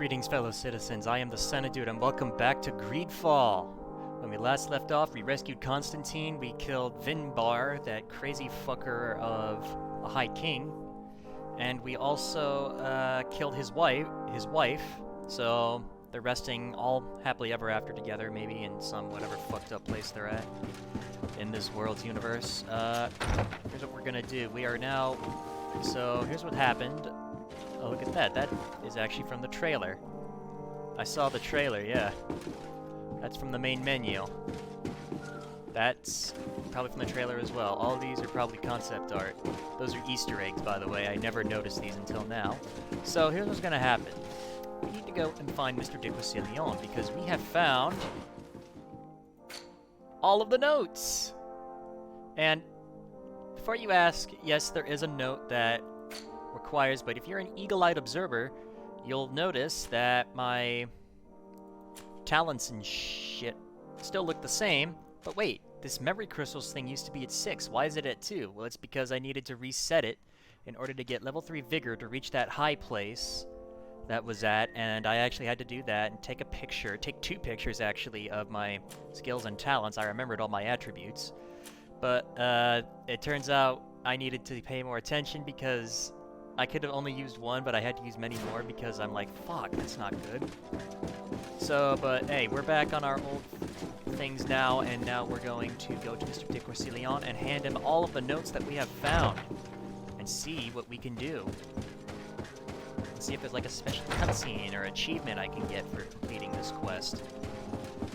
Greetings, fellow citizens. I am the Senadude, and welcome back to Greedfall. When we last left off, we rescued Constantine, we killed Vinbar, that crazy fucker of a High King, and we also killed his wife. So they're resting all happily ever after together, maybe in some whatever fucked up place they're at in this world's universe. Here's what we're gonna do. We are now. So here's what happened. Oh, look at that. That is actually from the trailer. I saw the trailer, yeah. That's from the main menu. That's probably from the trailer as well. All of these are probably concept art. Those are Easter eggs, by the way. I never noticed these until now. So here's what's gonna happen. We need to go and find Mr. de Quicilion because we have found all of the notes. And before you ask, yes, there is a note that requires, but if you're an eagle-eyed observer, you'll notice that my talents and shit still look the same. But wait, this memory crystals thing used to be at 6. Why is it at 2? Well, it's because I needed to reset it in order to get level 3 vigor to reach that high place that was at, and I actually had to do that and take a picture, take 2 pictures actually of my skills and talents. I remembered all my attributes, but it turns out I needed to pay more attention because I could have only used 1, but I had to use many more because I'm like, fuck, that's not good. So, but hey, we're back on our old things now, and now we're going to go to Mr. de Quicilion and hand him all of the notes that we have found and see what we can do. Let's see if there's like a special cutscene or achievement I can get for completing this quest.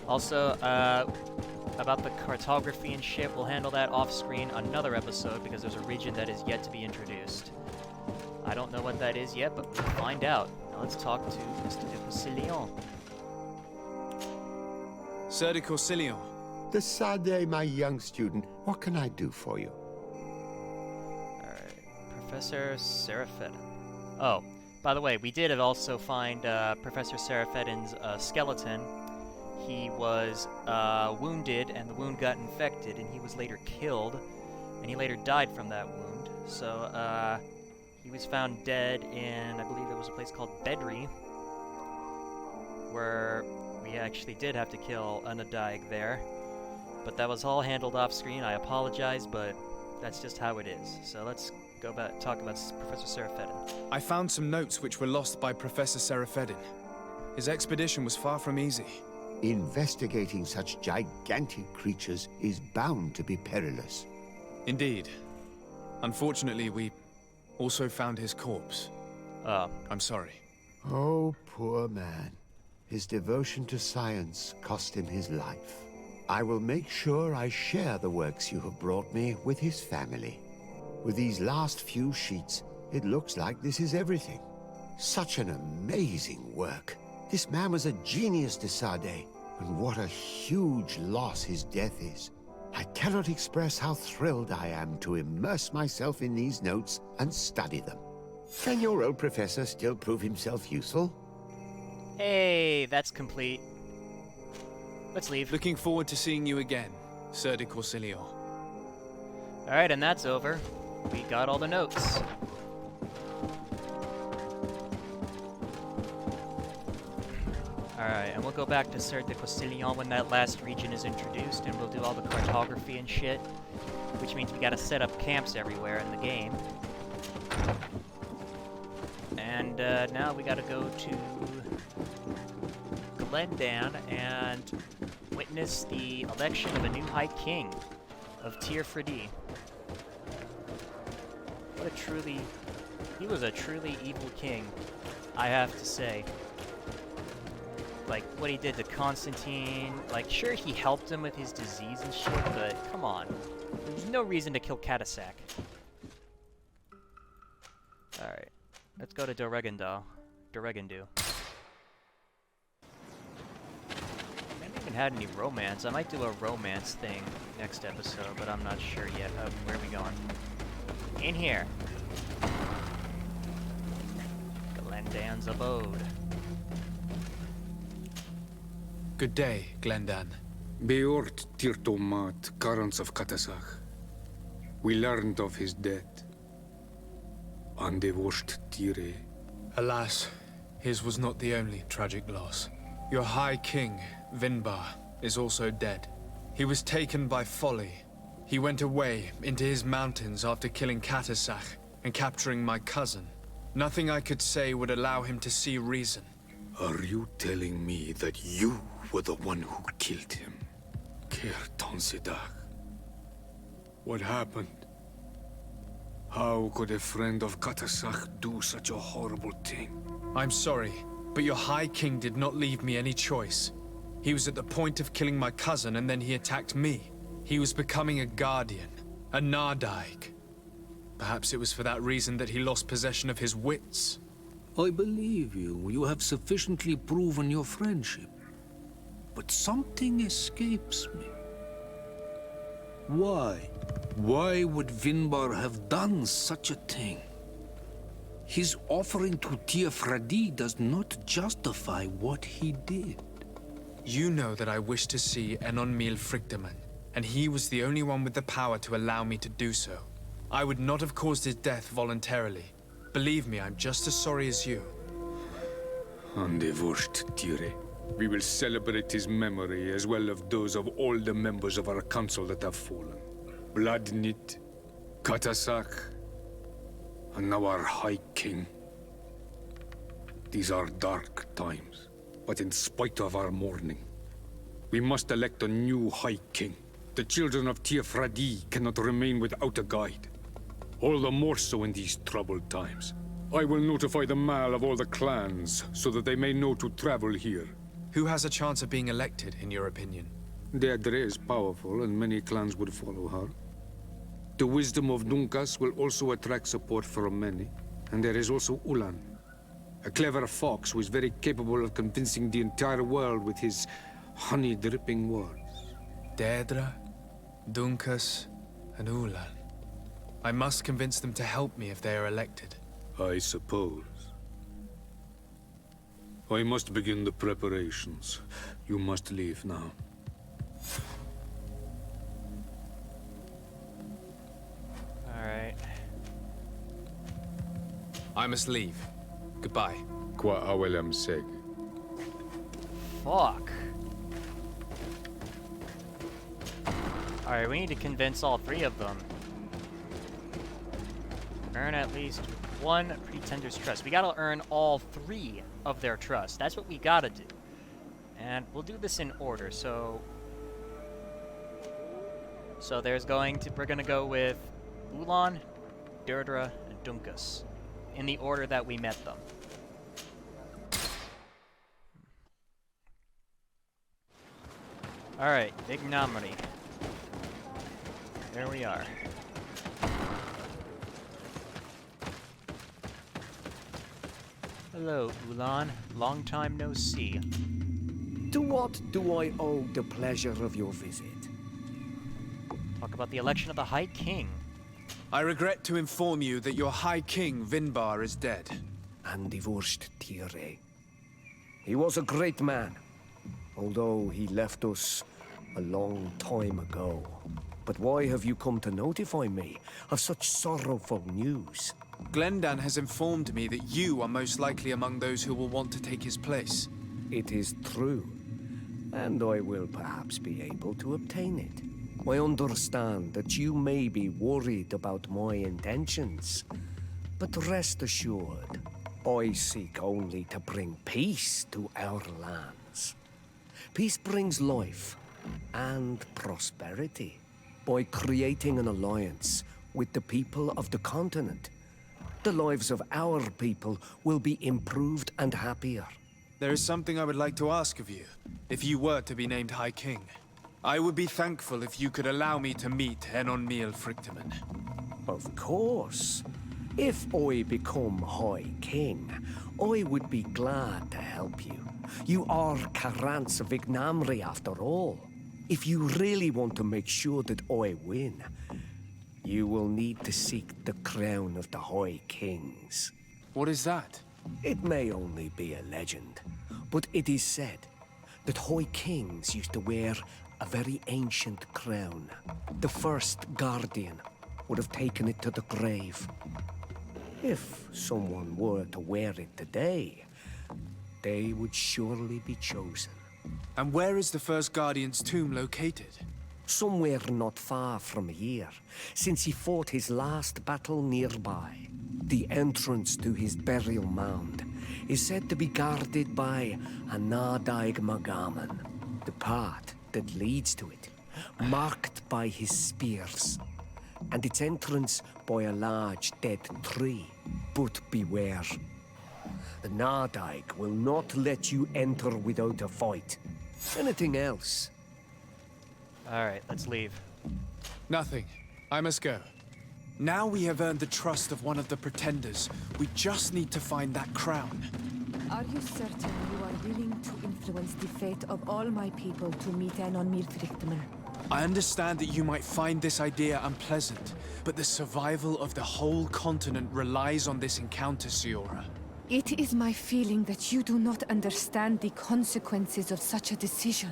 Also, about the cartography and shit, we'll handle that off-screen another episode because there's a region that is yet to be introduced. I don't know what that is yet, but we'll find out. Now let's talk to Mr. de Quicilion. Sir de Quicilion. The Sade, my young student. What can I do for you? Alright, Professor Seraphedin. Oh, by the way, we did also find Professor Seraphedin's skeleton. He was wounded, and the wound got infected, and he was later killed, and he later died from that wound. So, he was found dead in, I believe it was a place called Bedri, where we actually did have to kill Unadaig there. But that was all handled off screen. I apologize, but that's just how it is. So let's go back talk about Professor Seraphedin. I found some notes which were lost by Professor Seraphedin. His expedition was far from easy. Investigating such gigantic creatures is bound to be perilous. Indeed. Unfortunately, we also found his corpse. I'm sorry. Oh, poor man. His devotion to science cost him his life. I will make sure I share the works you have brought me with his family. With these last few sheets, it looks like this is everything. Such an amazing work. This man was a genius, de Sade, and what a huge loss his death is. I cannot express how thrilled I am to immerse myself in these notes and study them. Can your old professor still prove himself useful? Hey, that's complete. Let's leave. Looking forward to seeing you again, Sir de Quicilion. Alright, and that's over. We got all the notes. Alright, and we'll go back to Sir de Quicilion when that last region is introduced, and we'll do all the cartography and shit, which means we gotta set up camps everywhere in the game. And now we gotta go to Glendan and witness the election of a new High King of Tir Fridi. What a truly... he was a truly evil king, I have to say. Like, what he did to Constantine, like, sure, he helped him with his disease and shit, but come on. There's no reason to kill Katasak. Alright, let's go to Doregandu. I haven't even had any romance. I might do a romance thing next episode, but I'm not sure yet. Where are we going? In here. Glendan's abode. Good day, Glendan. Beort Tirtomat, Karans of Katasach. We learned of his death. Andevosht Tire. Alas, His was not the only tragic loss. Your High King, Vinbar, is also dead. He was taken by folly. He went away into his mountains after killing Katasach and capturing my cousin. Nothing I could say would allow him to see reason. Are you telling me that you were the one who killed him? Kirtan Sidak. What happened? How could a friend of Katasach do such a horrible thing? I'm sorry, but your High King did not leave me any choice. He was at the point of killing my cousin and then he attacked me. He was becoming a guardian, a Nardaig. Perhaps it was for that reason that he lost possession of his wits. I believe you. You have sufficiently proven your friendship. But something escapes me. Why? Why would Vinbar have done such a thing? His offering to Tiafradi does not justify what he did. You know that I wish to see Enonmil Frichtimen, and he was the only one with the power to allow me to do so. I would not have caused his death voluntarily. Believe me, I'm just as sorry as you. Undivorced Tire. We will celebrate his memory as well as those of all the members of our council that have fallen. Bladnit, Katasach, and now our High King. These are dark times, but in spite of our mourning, we must elect a new High King. The children of Tiafradi cannot remain without a guide. All the more so in these troubled times. I will notify the Mal of all the clans, so that they may know to travel here. Who has a chance of being elected, in your opinion? Deirdre is powerful, and many clans would follow her. The wisdom of Dunkas will also attract support from many. And there is also Ulan, a clever fox who is very capable of convincing the entire world with his honey-dripping words. Deirdre, Dunkas, and Ulan. I must convince them to help me if they are elected. I suppose. I must begin the preparations. You must leave now. Alright. I must leave. Goodbye. Qua awelem seg. Fuck. Alright, we need to convince all three of them. Earn at least one pretender's trust. We gotta earn all three of their trust. That's what we gotta do. And we'll do this in order, so there's we're gonna go with Ulan, Deirdre, and Dunkas. In the order that we met them. Alright, Big Nomri. There we are. Hello, Ulan. Long time no see. To what do I owe the pleasure of your visit? Talk about the election of the High King. I regret to inform you that your High King, Vinbar, is dead. And divorced Tire. He was a great man, although he left us a long time ago. But why have you come to notify me of such sorrowful news? Glendan has informed me that you are most likely among those who will want to take his place. It is true, and I will perhaps be able to obtain it. I understand that you may be worried about my intentions, but rest assured, I seek only to bring peace to our lands. Peace brings life and prosperity. By creating an alliance with the people of the continent, the lives of our people will be improved and happier. There is something I would like to ask of you, if you were to be named High King. I would be thankful if you could allow me to meet Enonmil Frichtimen. Of course. If I become High King, I would be glad to help you. You are Karants of Ignamri after all. If you really want to make sure that I win, you will need to seek the crown of the High Kings. What is that? It may only be a legend, but it is said that High Kings used to wear a very ancient crown. The first guardian would have taken it to the grave. If someone were to wear it today, they would surely be chosen. And where is the first Guardian's tomb located? Somewhere not far from here, since he fought his last battle nearby. The entrance to his burial mound is said to be guarded by a Nadaig Magaman, the path that leads to it, marked by his spears, and its entrance by a large dead tree. But beware. The Nadaig will not let you enter without a fight. Anything else? Alright, let's leave. Nothing. I must go. Now we have earned the trust of one of the pretenders. We just need to find that crown. Are you certain you are willing to influence the fate of all my people to meet an on Frichtimen? I understand that you might find this idea unpleasant, but the survival of the whole continent relies on this encounter, Siora. It is my feeling that you do not understand the consequences of such a decision.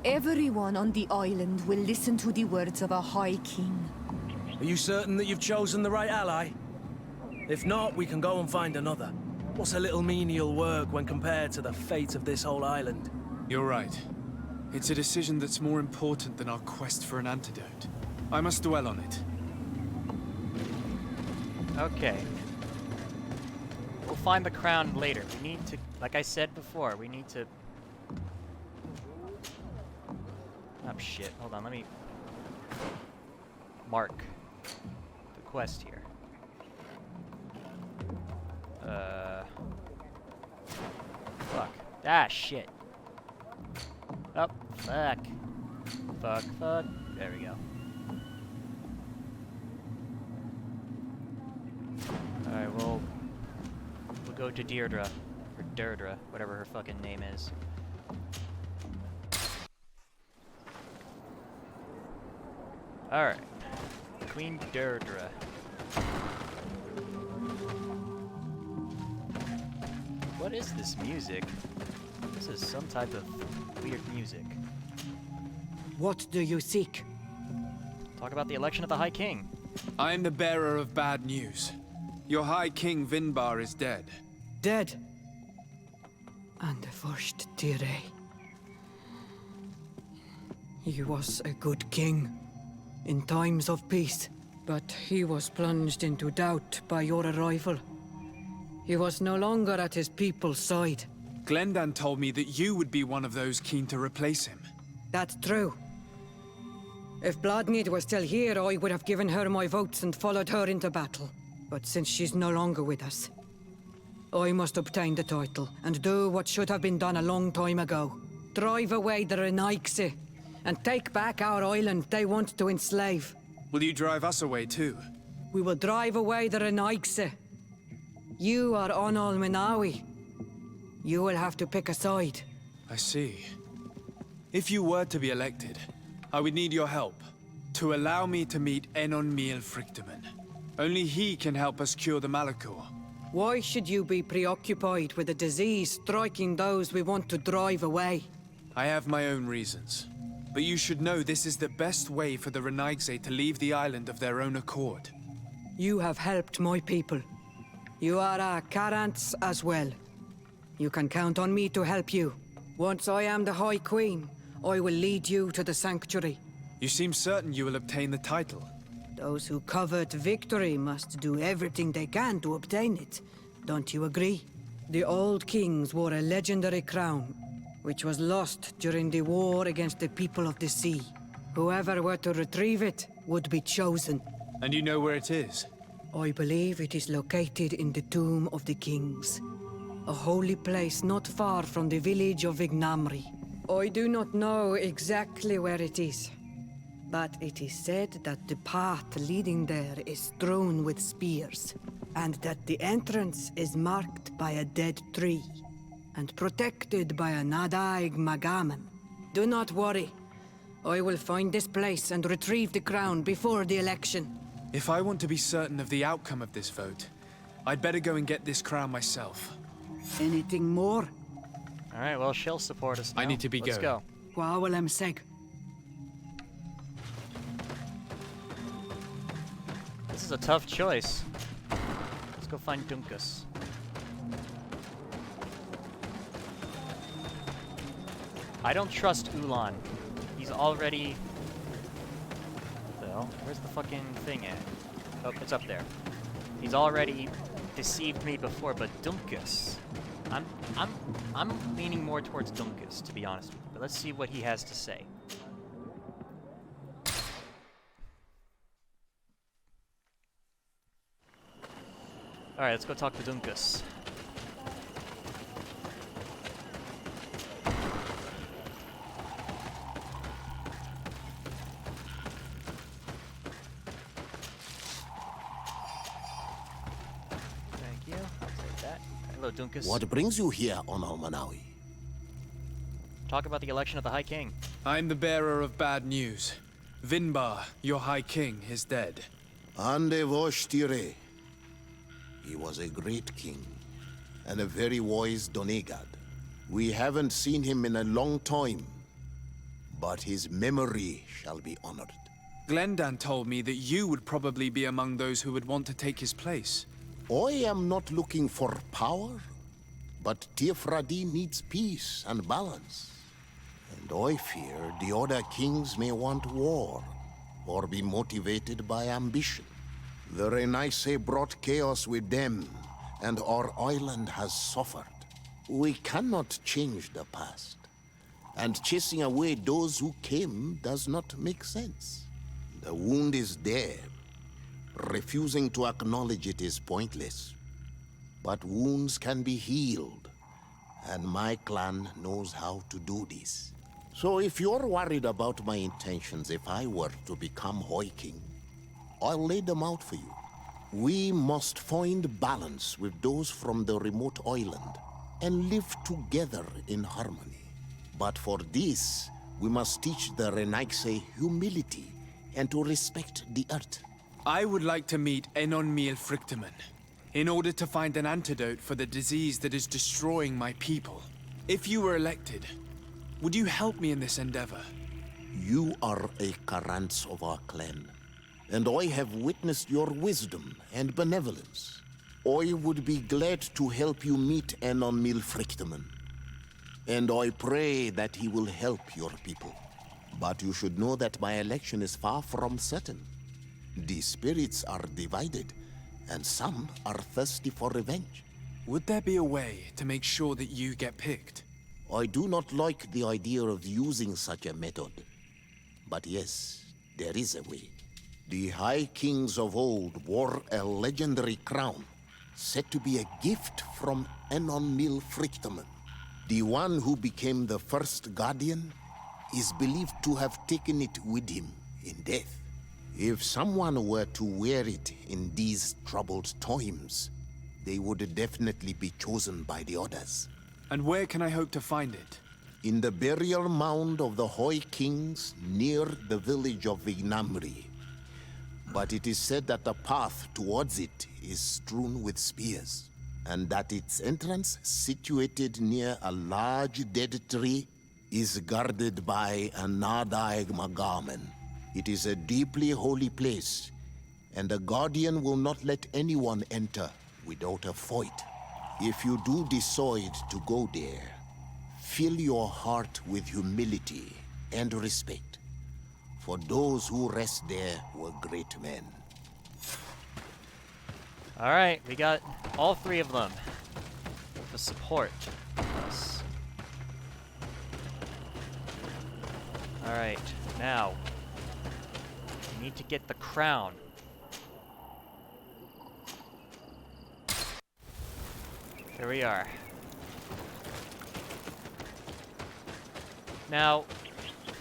Everyone on the island will listen to the words of a High King. Are you certain that you've chosen the right ally? If not, we can go and find another. What's a little menial work when compared to the fate of this whole island? You're right. It's a decision that's more important than our quest for an antidote. I must dwell on it. Okay. We'll find the crown later. We need to, like I said before, we need to... Oh shit, hold on, let me mark the quest here. Fuck. Ah, shit. Oh, fuck. Fuck. There we go. Alright, we'll go to Deirdre. Or Deirdre, whatever her fucking name is. Alright. Queen Deirdre. What is this music? This is some type of weird music. What do you seek? Talk about the election of the High King. I am the bearer of bad news. Your High King Vinbar is dead. Dead. And the first Tire. He was a good king in times of peace, but he was plunged into doubt by your arrival. He was no longer at his people's side. Glendan told me that you would be one of those keen to replace him. That's true. If Bladnid was still here, I would have given her my votes and followed her into battle. But since she's no longer with us, I must obtain the title and do what should have been done a long time ago. Drive away the Renaigse and take back our island they want to enslave. Will you drive us away too? We will drive away the Renaigse. You are Onol Menawi. You will have to pick a side. I see. If you were to be elected, I would need your help to allow me to meet Enon Miel Frichtimen. Only he can help us cure the Malachor. Why should you be preoccupied with a disease striking those we want to drive away? I have my own reasons. But you should know this is the best way for the Renaigse to leave the island of their own accord. You have helped my people. You are our Karants as well. You can count on me to help you. Once I am the High Queen, I will lead you to the Sanctuary. You seem certain you will obtain the title. Those who covet victory must do everything they can to obtain it. Don't you agree? The old kings wore a legendary crown, which was lost during the war against the people of the sea. Whoever were to retrieve it would be chosen. And you know where it is? I believe it is located in the Tomb of the Kings, a holy place not far from the village of Vignamri. I do not know exactly where it is, but it is said that the path leading there is strewn with spears, and that the entrance is marked by a dead tree, and protected by a Nadaig Magaman. Do not worry. I will find this place and retrieve the crown before the election. If I want to be certain of the outcome of this vote, I'd better go and get this crown myself. Anything more? Alright, well, she'll support us now. I need to be Let's going. go. Gwawalem seg. This is a tough choice. Let's go find Dunkus. I don't trust Ulan. He's already... What the hell? Where's the fucking thing at? Oh, it's up there. He's already deceived me before, but Dumkus... I'm leaning more towards Dumkus, to be honest with you. But let's see what he has to say. Alright, let's go talk to Dumkus. Thank you. I'll take that. Hello, Dumkus. What brings you here on Almanawi? Talk about the election of the High King. I'm the bearer of bad news. Vinbar, your High King, is dead. Ande vosh tire. He was a great king, and a very wise Donegad. We haven't seen him in a long time, but his memory shall be honored. Glendan told me that you would probably be among those who would want to take his place. I am not looking for power, but Tiefradi needs peace and balance. And I fear the other kings may want war, or be motivated by ambition. The Renaisse brought chaos with them, and our island has suffered. We cannot change the past, and chasing away those who came does not make sense. The wound is there. Refusing to acknowledge it is pointless. But wounds can be healed, and my clan knows how to do this. So if you're worried about my intentions if I were to become High King, I'll lay them out for you. We must find balance with those from the remote island and live together in harmony. But for this, we must teach the Renaisse humility and to respect the earth. I would like to meet Enonmil Frichtimen in order to find an antidote for the disease that is destroying my people. If you were elected, would you help me in this endeavor? You are a Karants of our clan, and I have witnessed your wisdom and benevolence. I would be glad to help you meet Enonmil Frichtimen, and I pray that he will help your people. But you should know that my election is far from certain. The spirits are divided, and some are thirsty for revenge. Would there be a way to make sure that you get picked? I do not like the idea of using such a method. But yes, there is a way. The High Kings of old wore a legendary crown, said to be a gift from Enonmil Frichtimen. The one who became the first guardian is believed to have taken it with him in death. If someone were to wear it in these troubled times, they would definitely be chosen by the others. And where can I hope to find it? In the burial mound of the High Kings near the village of Vignamri. But it is said that the path towards it is strewn with spears, and that its entrance, situated near a large dead tree, is guarded by a Nadaig Magamen. It is a deeply holy place, and the Guardian will not let anyone enter without a fight. If you do decide to go there, fill your heart with humility and respect, for those who rest there were great men. Alright, we got all three of them to support us. Alright, now we need to get the crown. Here we are. Now,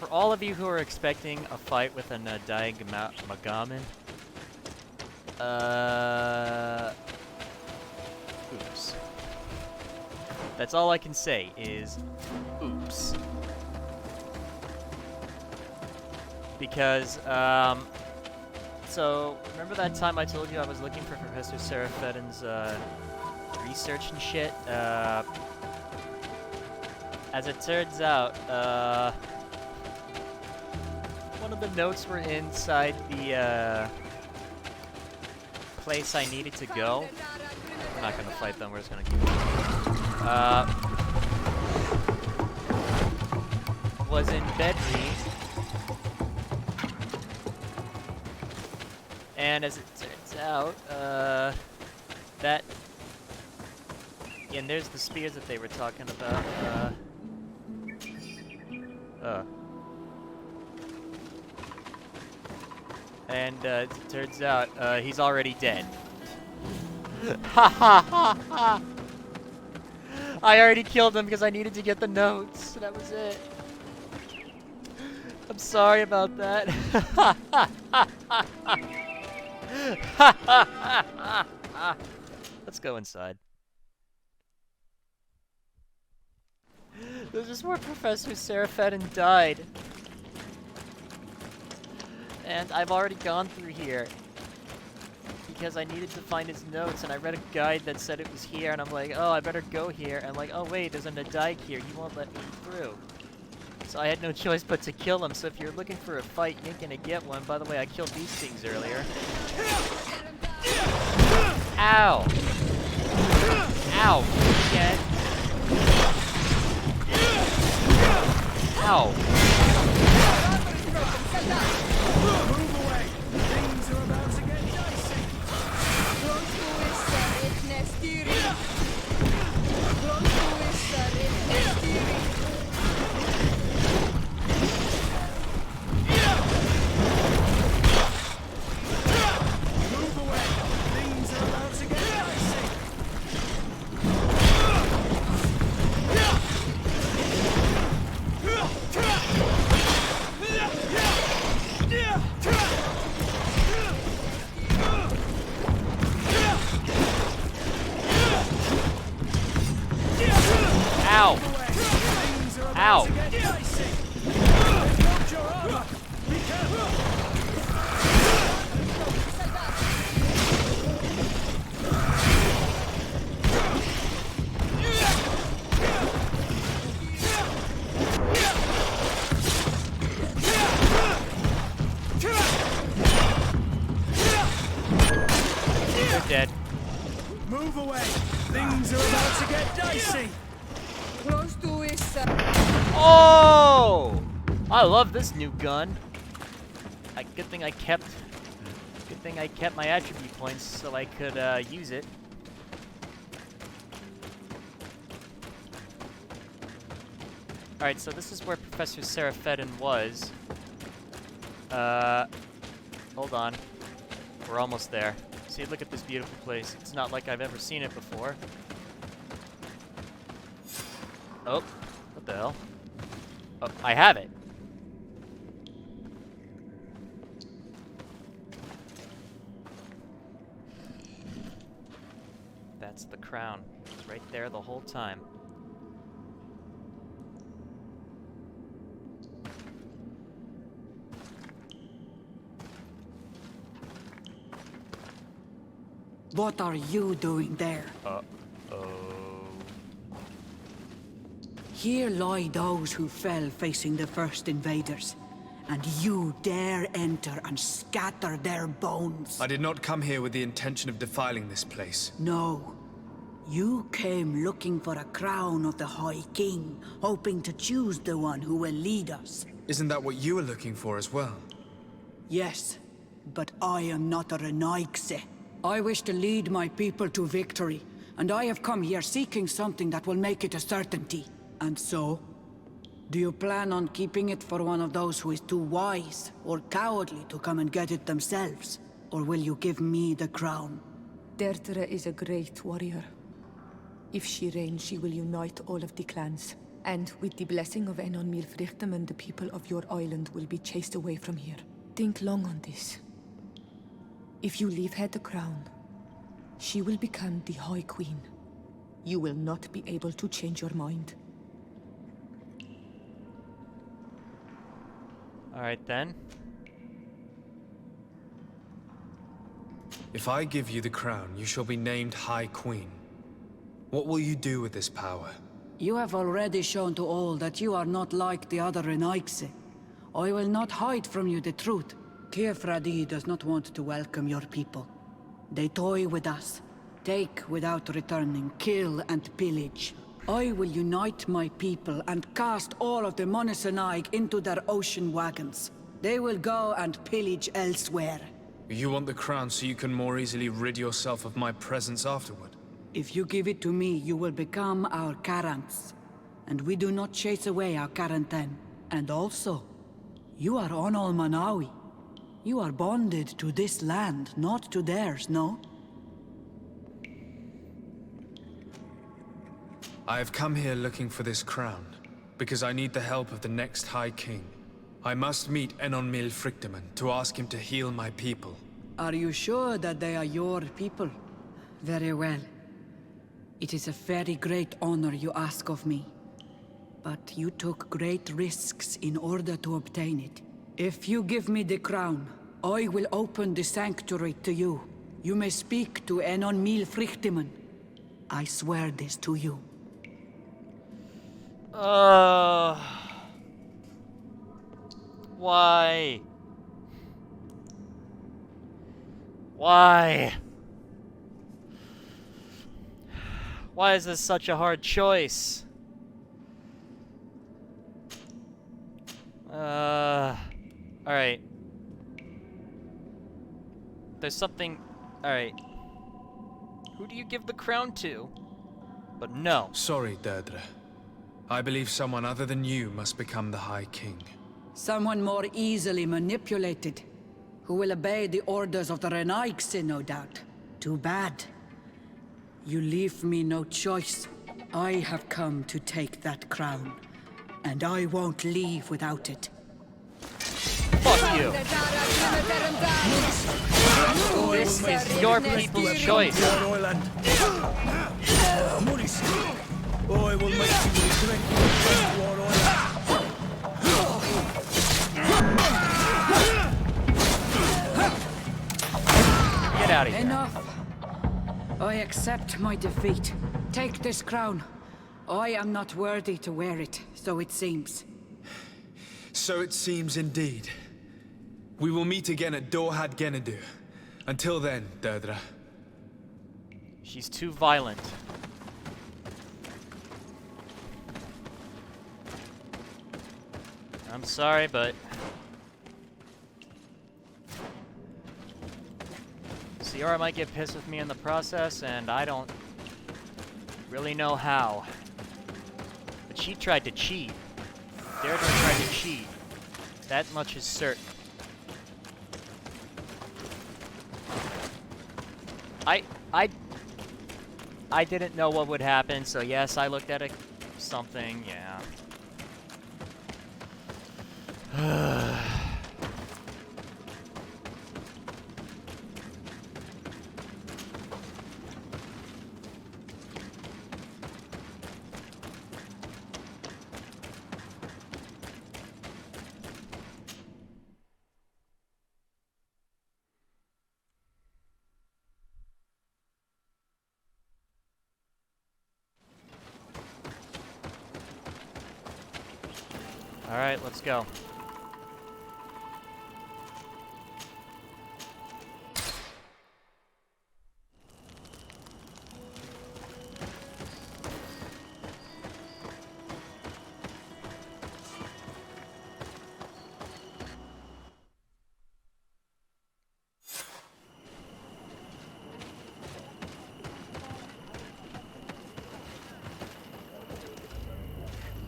for all of you who are expecting a fight with a Nadaig Magamen, oops. That's all I can say is, oops. Because, so, remember that time I told you I was looking for Professor Seraphetin's, research and shit? As it turns out, one of the notes were inside the, place I needed to go. I'm not gonna fight them, we're just gonna keep going. was in Bedri. And as it turns out, that... And there's the spears that they were talking about. And it turns out he's already dead. Ha ha ha ha! I already killed him because I needed to get the notes. That was it. I'm sorry about that. Let's go inside. This is where Professor Seraphedin died. And I've already gone through here. Because I needed to find his notes, and I read a guide that said it was here, and I'm like, oh, I better go here. And I'm like, oh wait, there's a Nadaik here. He won't let me through. So I had no choice but to kill him. So if you're looking for a fight, you ain't gonna get one. By the way, I killed these things earlier. Ow! Ow! Get. Ow! Move away! Things are about to get dicey! Move away! Things are about to get dicey! Ow! Ow! They're dead. Move away! Things are about to get dicey! Close to it, sir. Oh! I love this new gun. Good thing I kept my attribute points so I could use it. Alright, so this is where Professor Seraphedin was. Hold on. We're almost there. See, look at this beautiful place. It's not like I've ever seen it before. Oh, what the hell? Oh, I have it. That's the crown. It's right there the whole time. What are you doing there? Uh-oh. Here lie those who fell facing the first invaders. And you dare enter and scatter their bones. I did not come here with the intention of defiling this place. No. You came looking for a crown of the High King, hoping to choose the one who will lead us. Isn't that what you were looking for as well? Yes, but I am not a Renaigse. I wish to lead my people to victory, and I have come here seeking something that will make it a certainty. And so, do you plan on keeping it for one of those who is too wise or cowardly to come and get it themselves? Or will you give me the crown? Dertere is a great warrior. If she reigns, she will unite all of the clans. And with the blessing of Enon Mir Frichtimen, the people of your island will be chased away from here. Think long on this. If you leave her the crown, she will become the High Queen. You will not be able to change your mind. Alright then. If I give you the crown, you shall be named High Queen. What will you do with this power? You have already shown to all that you are not like the other Renaigse. I will not hide from you the truth. Teofradi does not want to welcome your people. They toy with us, take without returning, kill and pillage. I will unite my people and cast all of the Monasenaig into their ocean wagons. They will go and pillage elsewhere. You want the crown so you can more easily rid yourself of my presence afterward? If you give it to me, you will become our Karants. And we do not chase away our Karanten. And also, you are on Manawi. You are bonded to this land, not to theirs, no? I have come here looking for this crown, because I need the help of the next High King. I must meet Enonmil Frichtimen to ask him to heal my people. Are you sure that they are your people? Very well. It is a very great honor you ask of me. But you took great risks in order to obtain it. If you give me the crown, I will open the sanctuary to you. You may speak to Enonmil Frichtimen. I swear this to you. Why? Why? Why is this such a hard choice? Alright. There's something... Alright. Who do you give the crown to? But no. Sorry, Deirdre. I believe someone other than you must become the High King. Someone more easily manipulated, who will obey the orders of the Renaigse, no doubt. Too bad. You leave me no choice. I have come to take that crown, and I won't leave without it. Fuck you. This is your people's choice. I will make you regret your Get out of here. Enough. I accept my defeat. Take this crown. I am not worthy to wear it, so it seems. So it seems indeed. We will meet again at Dorhad Genadu. Until then, Deirdre. She's too violent. I'm sorry, but... Ciara might get pissed with me in the process, and I don't really know how. But she tried to cheat. Deirdre tried to cheat. That much is certain. I didn't know what would happen, so yes, I looked at something, yeah. Alright, let's go.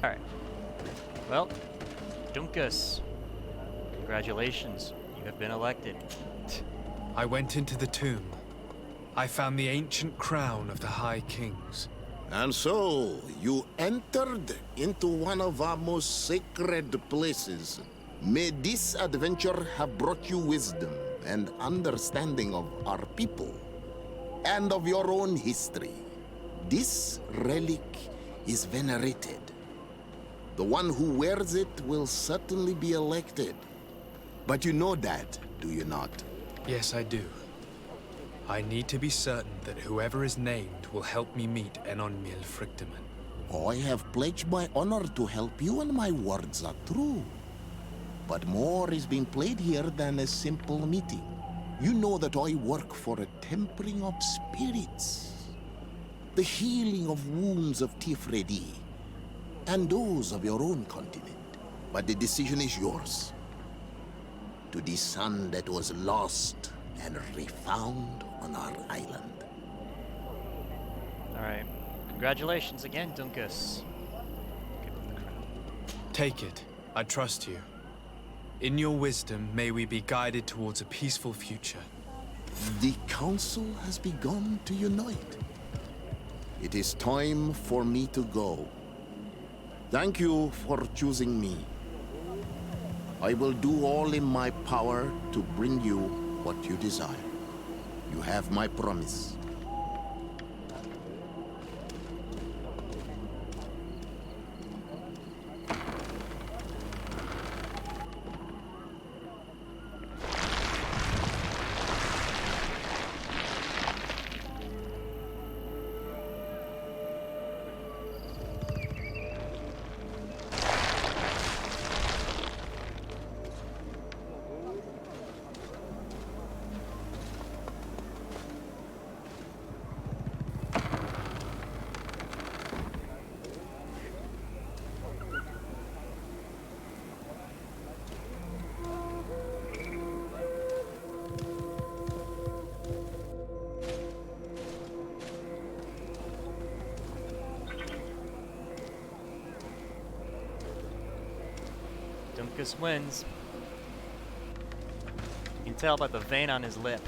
Alright. Well, Dunkus, congratulations, you have been elected. I went into the tomb. I found the ancient crown of the High Kings. And so, you entered into one of our most sacred places. May this adventure have brought you wisdom and understanding of our people and of your own history. This relic is venerated. The one who wears it will certainly be elected. But you know that, do you not? Yes, I do. I need to be certain that whoever is named will help me meet Enonmil Frichtimen. I have pledged my honor to help you, and my words are true. But more is being played here than a simple meeting. You know that I work for a tempering of spirits. the healing of wounds of Tifredi, and those of your own continent. But the decision is yours. To the son that was lost and refound on our island. Alright. Congratulations again, Dunkus. Give him the crown. Take it. I trust you. In your wisdom, may we be guided towards a peaceful future. The council has begun to unite. It is time for me to go. Thank you for choosing me. I will do all in my power to bring you what you desire. You have my promise. Dunkus wins. You can tell by the vein on his lip.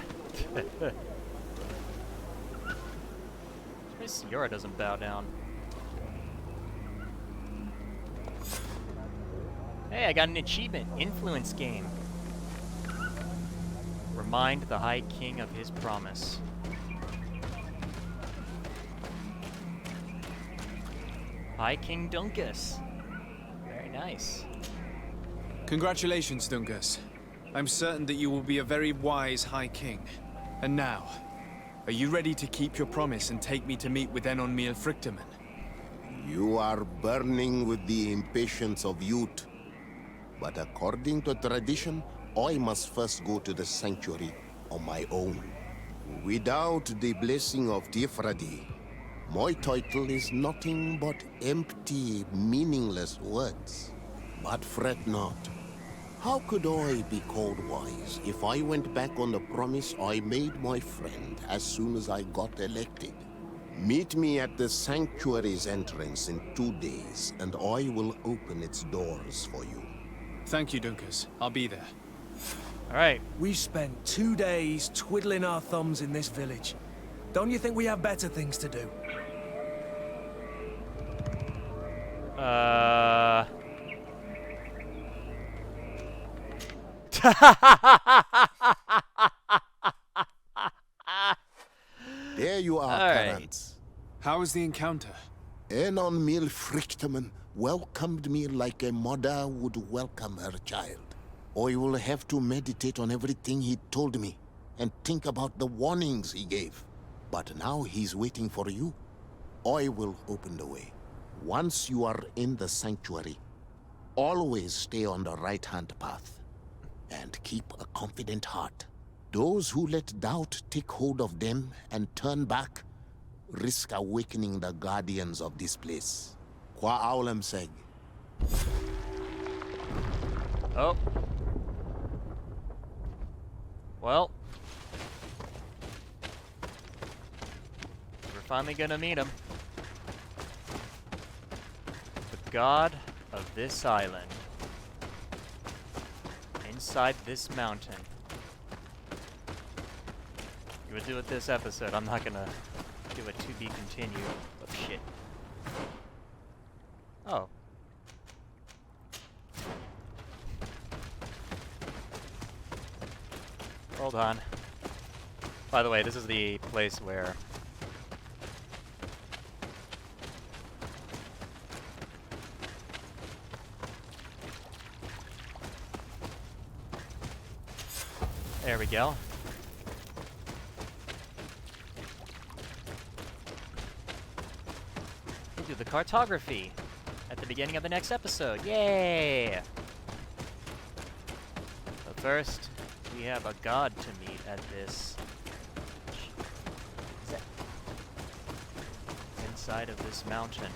Siora doesn't bow down. Hey, I got an achievement. Influence game. Remind the High King of his promise. High King Dunkus. Very nice. Congratulations, Dungus. I'm certain that you will be a very wise High King. And now, are you ready to keep your promise and take me to meet with Enon Frichtimen? You are burning with the impatience of youth. But according to tradition, I must first go to the sanctuary on my own. Without the blessing of Tifradi, my title is nothing but empty, meaningless words. But fret not. How could I be called wise if I went back on the promise I made my friend as soon as I got elected? Meet me at the sanctuary's entrance in 2 days, and I will open its doors for you. Thank you, Dunkus. I'll be there. Alright. We spent 2 days twiddling our thumbs in this village. Don't you think we have better things to do? There you are, All right. parents. How was the encounter? Enon Frichtimen welcomed me like a mother would welcome her child. I will have to meditate on everything he told me and think about the warnings he gave. But now he's waiting for you. I will open the way. Once you are in the sanctuary, always stay on the right-hand path and keep a confident heart. Those who let doubt take hold of them and turn back risk awakening the guardians of this place. Qua aulem seg. Oh. Well. We're finally gonna meet him. The god of this island. Inside this mountain. You would do it this episode. I'm not gonna do it to be continued. Oh shit. Oh. Hold on. By the way, this is the place where there we go. We'll do the cartography at the beginning of the next episode. Yay! But first, we have a god to meet at this. Is that... side of this mountain.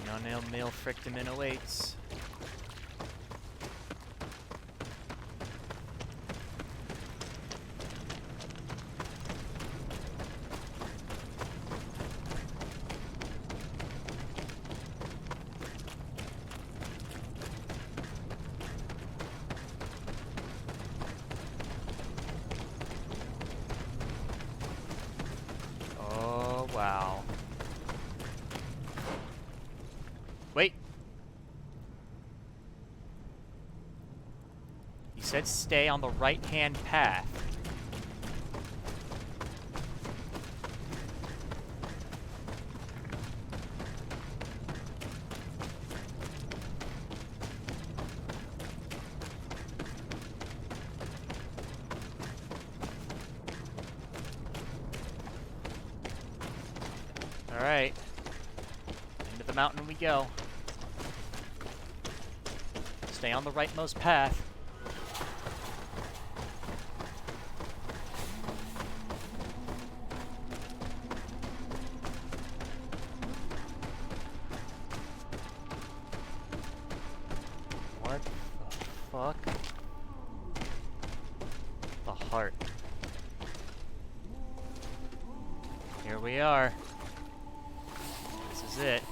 An unknown male Frichtimen awaits. Wow. Wait. You said stay on the right-hand path. Alright. Into the mountain we go. Stay on the rightmost path. What the fuck? The heart. Here we are. This is it.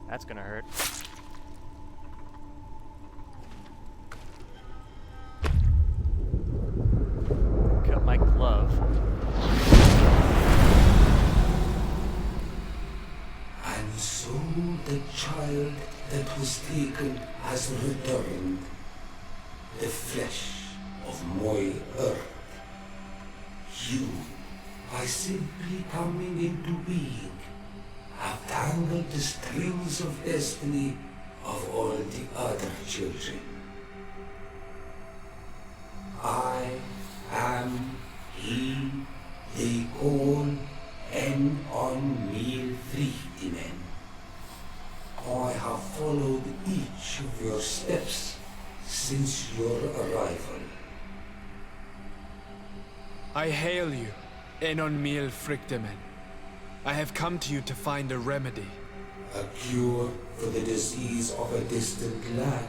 That's gonna hurt. Cut my glove. And so the child that was taken has returned, the flesh of my earth. You, by simply coming into being, have tangled the strings of destiny of all the other children. I am he they call on Frichtimen. I have followed each of your steps since your arrival. I hail you, Enon Frichtimen. I have come to you to find a remedy. A cure for the disease of a distant land.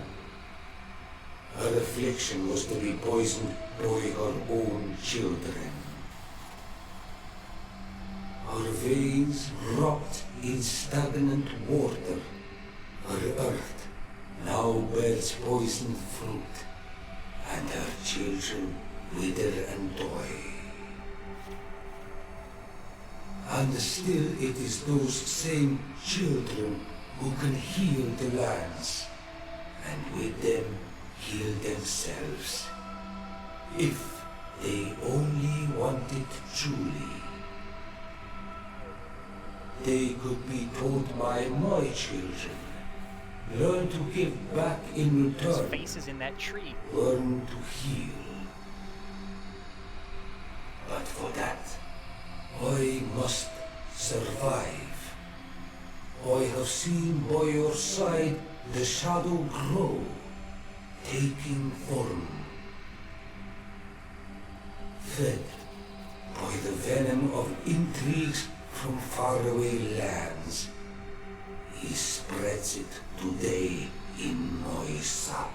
Her affliction was to be poisoned by her own children. Her veins rot in stagnant water. Her earth now bears poisoned fruit, and her children wither and die. And still it is those same children who can heal the lands, and with them heal themselves, if they only want it truly. They could be taught by my children, learn to give back in His return, face is in that tree. learn to heal. But for that, I must survive. I have seen by your side the shadow grow, taking form. Fed by the venom of intrigues from faraway lands, he spreads it today in my sap.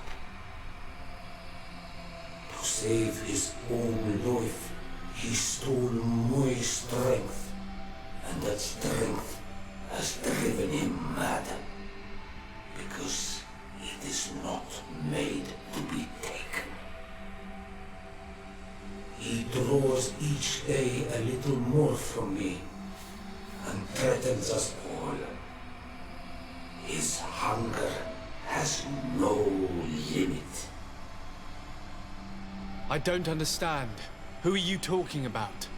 To save his own life, he stole my strength, and that strength has driven him mad, because it is not made to be taken. He draws each day a little more from me, and threatens us all. His hunger has no limit. I don't understand. Who are you talking about?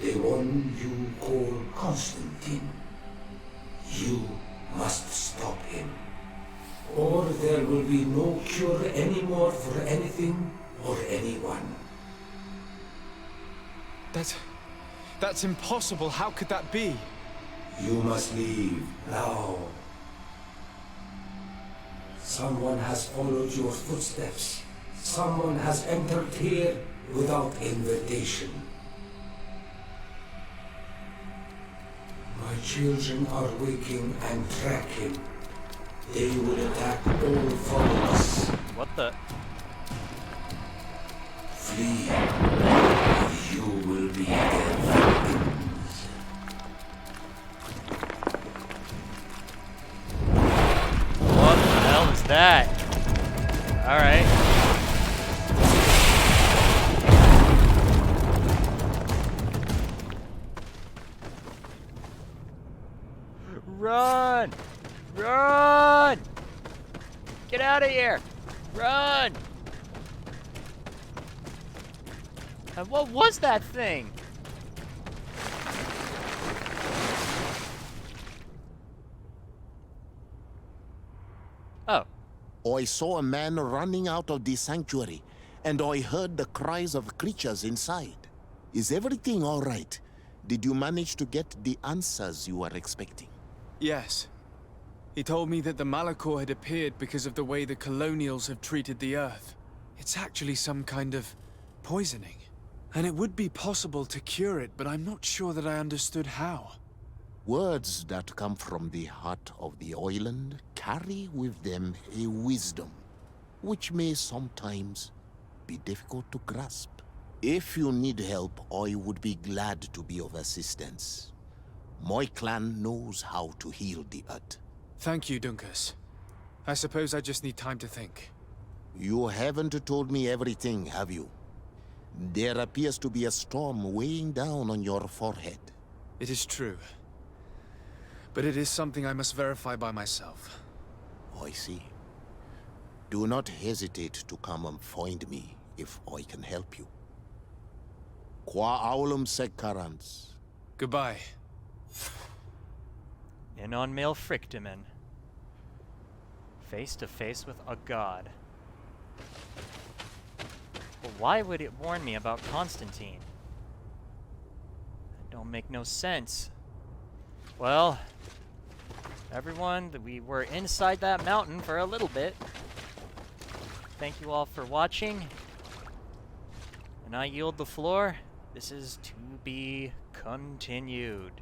The one you call Constantine. You must stop him, or there will be no cure anymore for anything or anyone. That's impossible. How could that be? You must leave now. Someone has followed your footsteps. Someone has entered here without invitation. My children are waking and tracking. They will attack all followers. What the? Flee, or you will be their victims. What the hell is that? Alright. Run! Run! Get out of here! Run! And what was that thing? Oh. I saw a man running out of the sanctuary, and I heard the cries of creatures inside. Is everything all right? Did you manage to get the answers you were expecting? Yes. He told me that the Malachor had appeared because of the way the colonials have treated the Earth. It's actually some kind of poisoning. And it would be possible to cure it, but I'm not sure that I understood how. Words that come from the heart of the island carry with them a wisdom, which may sometimes be difficult to grasp. If you need help, I would be glad to be of assistance. My clan knows how to heal the Earth. Thank you, Dunkus. I suppose I just need time to think. You haven't told me everything, have you? There appears to be a storm weighing down on your forehead. It is true. But it is something I must verify by myself. I see. Do not hesitate to come and find me if I can help you. Qua aulum secarans. Goodbye. In on male Frichtimen. Face to face with a god. But why would it warn me about Constantine? That don't make no sense. Well, everyone, we were inside that mountain for a little bit. Thank you all for watching. And I yield the floor. This is to be continued.